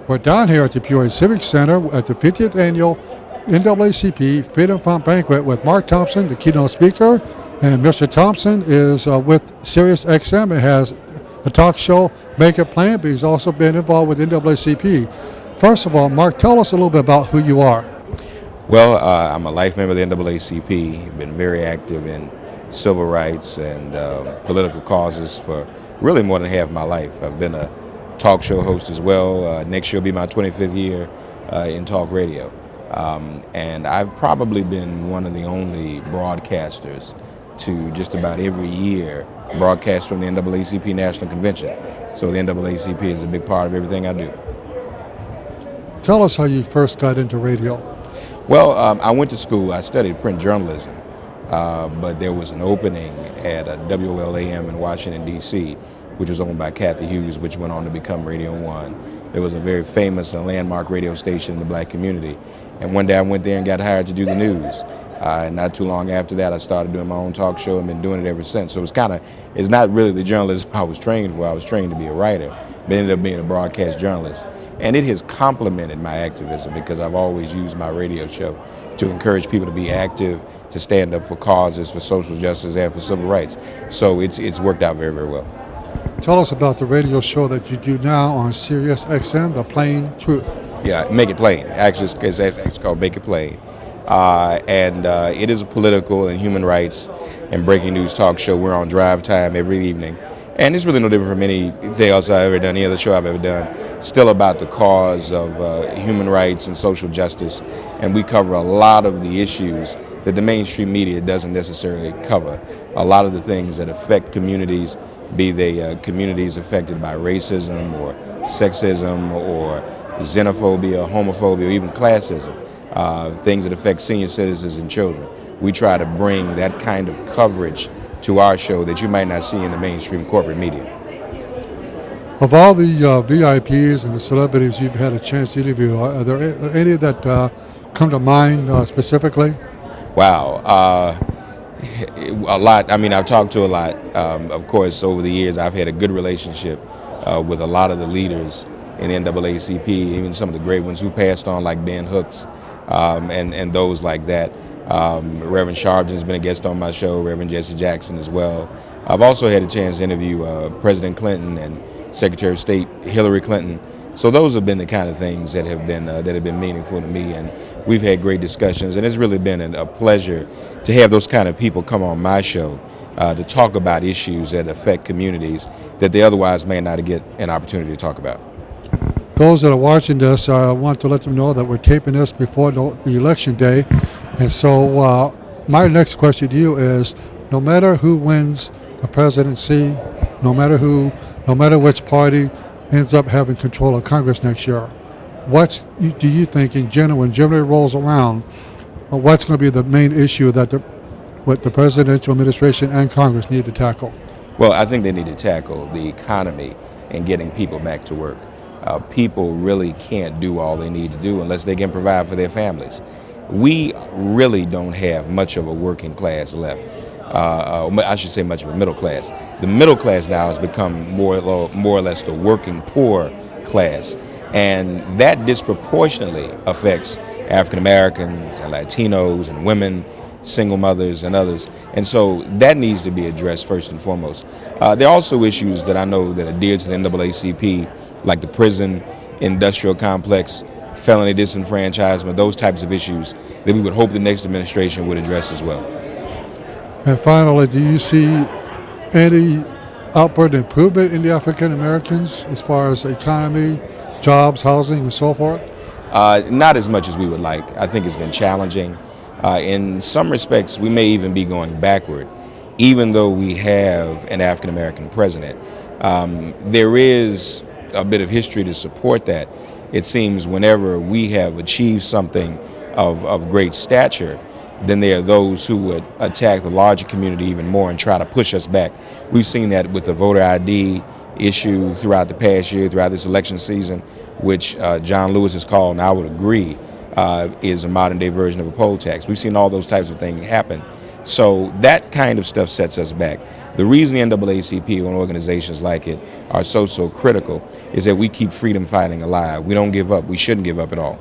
We're down here at the Peoria Civic Center at the 50th Annual NAACP Freedom Fund Banquet with Mark Thompson, the keynote speaker. And Mr. Thompson is with Sirius XM and has a talk show, Make It Plain, but he's also been involved with NAACP. First of all, Mark, tell us a little bit about who you are. Well, I'm a life member of the NAACP, been very active in civil rights and political causes for really more than half my life. I've been a talk show host as well. Next year will be my 25th year in talk radio. And I've probably been one of the only broadcasters to just about every year broadcast from the NAACP National Convention. So the NAACP is a big part of everything I do. Tell us how you first got into radio. Well, I went to school. I studied print journalism, but there was an opening at WOL-AM in Washington, D.C., which was owned by Kathy Hughes, which went on to become Radio 1. It was a very famous and landmark radio station in the black community. And one day I went there and got hired to do the news. And not too long after that, I started doing my own talk show and been doing it ever since. So it's not really the journalism I was trained for. I was trained to be a writer, but ended up being a broadcast journalist. And it has complemented my activism because I've always used my radio show to encourage people to be active, to stand up for causes, for social justice, and for civil rights. So it's worked out very, very well. Tell us about the radio show that you do now on Sirius XM, The Plain Truth. Yeah, Make It Plain. Actually, it's actually called Make It Plain. It is a political and human rights and breaking news talk show. We're on drive time every evening. And it's really no different from anything else I've ever done, any other show I've ever done. Still about the cause of human rights and social justice. And we cover a lot of the issues that the mainstream media doesn't necessarily cover. A lot of the things that affect communities, be they communities affected by racism or sexism or xenophobia, homophobia, or even classism, things that affect senior citizens and children. We try to bring that kind of coverage to our show that you might not see in the mainstream corporate media. Of all the VIPs and the celebrities you've had a chance to interview, are there any that come to mind specifically? Wow, a lot. I mean, I've talked to a lot. Of course, over the years, I've had a good relationship with a lot of the leaders in the NAACP, even some of the great ones who passed on, like Ben Hooks, and those like that. Reverend Sharpton's been a guest on my show, Reverend Jesse Jackson as well. I've also had a chance to interview President Clinton and Secretary of State Hillary Clinton. So those have been the kind of things that have been meaningful to me, and we've had great discussions, and it's really been a pleasure to have those kind of people come on my show to talk about issues that affect communities that they otherwise may not get an opportunity to talk about. Those that are watching this, I want to let them know that we're taping this before the election day. And so my next question to you is, no matter who wins the presidency, no matter which party ends up having control of Congress next year, what do you think in general, when January rolls around, what's going to be the main issue that what the presidential administration and Congress need to tackle? Well, I think they need to tackle the economy and getting people back to work. People really can't do all they need to do unless they can provide for their families. We really don't have much of a working class left. I should say much of a middle class. The middle class now has become more or less the working poor class. And that disproportionately affects African Americans and Latinos and women, single mothers and others. And so that needs to be addressed first and foremost. There are also issues that I know that are dear to the NAACP, like the prison industrial complex, felony disenfranchisement, those types of issues that we would hope the next administration would address as well. And finally, do you see any upward improvement in the African Americans as far as economy, jobs, housing, and so forth? Not as much as we would like. I think it's been challenging. In some respects, we may even be going backward, even though we have an African American president. There is a bit of history to support that. It seems whenever we have achieved something of great stature, then there are those who would attack the larger community even more and try to push us back. We've seen that with the voter ID issue throughout the past year, throughout this election season, which John Lewis has called, and I would agree, is a modern day version of a poll tax. We've seen all those types of things happen. So that kind of stuff sets us back. The reason the NAACP and organizations like it are so critical is that we keep freedom fighting alive. We don't give up. We shouldn't give up at all.